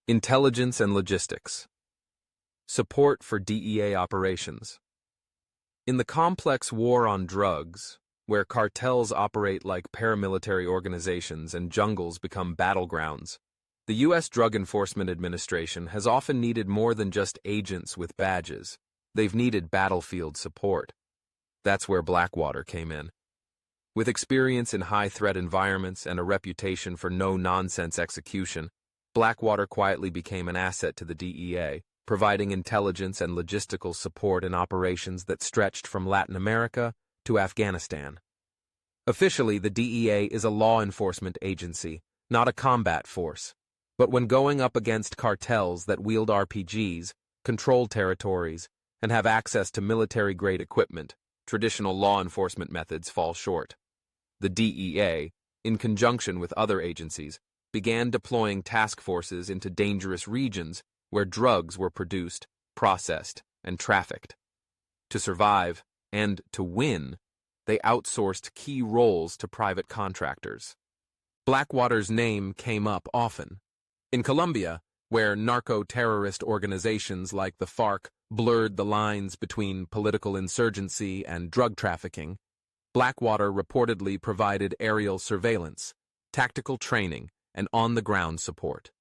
Intelligence and logistics. Support for DEA operations. In the complex war on drugs, where cartels operate like paramilitary organizations and jungles become battlegrounds, the U.S. Drug Enforcement Administration has often needed more than just agents with badges. They've needed battlefield support. That's where Blackwater came in. With experience in high-threat environments and a reputation for no-nonsense execution, Blackwater quietly became an asset to the DEA, providing intelligence and logistical support in operations that stretched from Latin America to Afghanistan. Officially, the DEA is a law enforcement agency, not a combat force. But when going up against cartels that wield RPGs, control territories, and have access to military-grade equipment, traditional law enforcement methods fall short. The DEA, in conjunction with other agencies, began deploying task forces into dangerous regions where drugs were produced, processed, and trafficked. To survive, and to win, they outsourced key roles to private contractors. Blackwater's name came up often. In Colombia, where narco-terrorist organizations like the FARC blurred the lines between political insurgency and drug trafficking, Blackwater reportedly provided aerial surveillance, tactical training, and on-the-ground support.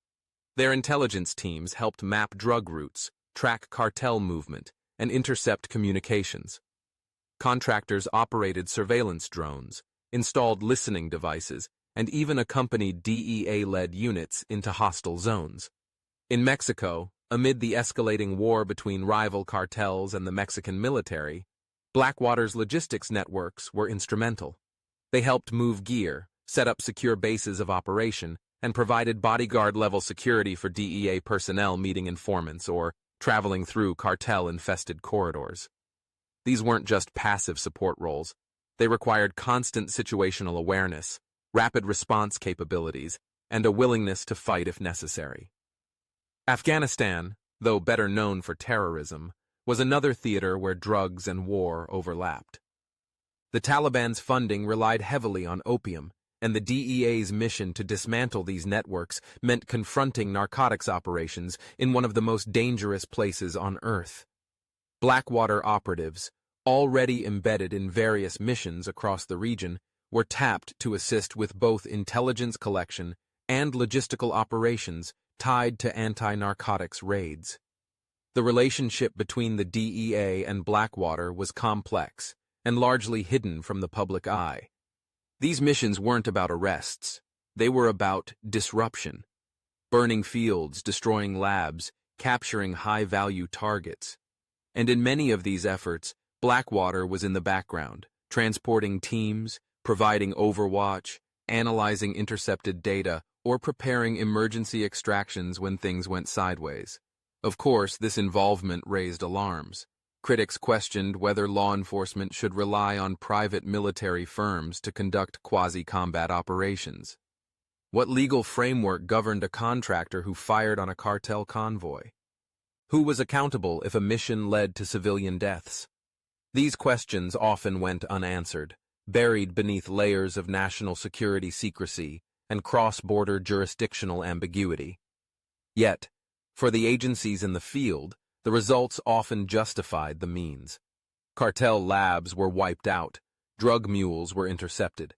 Their intelligence teams helped map drug routes, track cartel movement, and intercept communications. Contractors operated surveillance drones, installed listening devices, and even accompanied DEA-led units into hostile zones. In Mexico, amid the escalating war between rival cartels and the Mexican military, Blackwater's logistics networks were instrumental. They helped move gear, set up secure bases of operation, and provided bodyguard-level security for DEA personnel meeting informants or traveling through cartel-infested corridors. These weren't just passive support roles. They required constant situational awareness, rapid response capabilities, and a willingness to fight if necessary. Afghanistan, though better known for terrorism, was another theater where drugs and war overlapped. The Taliban's funding relied heavily on opium, and the DEA's mission to dismantle these networks meant confronting narcotics operations in one of the most dangerous places on Earth. Blackwater operatives, already embedded in various missions across the region, were tapped to assist with both intelligence collection and logistical operations tied to anti-narcotics raids. The relationship between the DEA and Blackwater was complex and largely hidden from the public eye. These missions weren't about arrests. They were about disruption. Burning fields, destroying labs, capturing high-value targets. And in many of these efforts, Blackwater was in the background, transporting teams, providing overwatch, analyzing intercepted data, or preparing emergency extractions when things went sideways. Of course, this involvement raised alarms. Critics questioned whether law enforcement should rely on private military firms to conduct quasi-combat operations. What legal framework governed a contractor who fired on a cartel convoy? Who was accountable if a mission led to civilian deaths? These questions often went unanswered, buried beneath layers of national security secrecy and cross-border jurisdictional ambiguity. Yet, for the agencies in the field, the results often justified the means. Cartel labs were wiped out, drug mules were intercepted.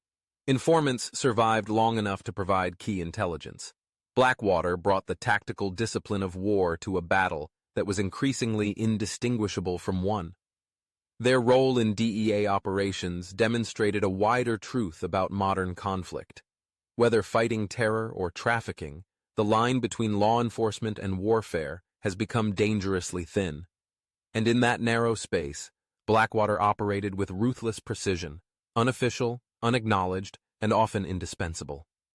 Informants survived long enough to provide key intelligence. Blackwater brought the tactical discipline of war to a battle that was increasingly indistinguishable from one. Their role in DEA operations demonstrated a wider truth about modern conflict. Whether fighting terror or trafficking, the line between law enforcement and warfare has become dangerously thin. And in that narrow space, Blackwater operated with ruthless precision, unofficial, unacknowledged, and often indispensable.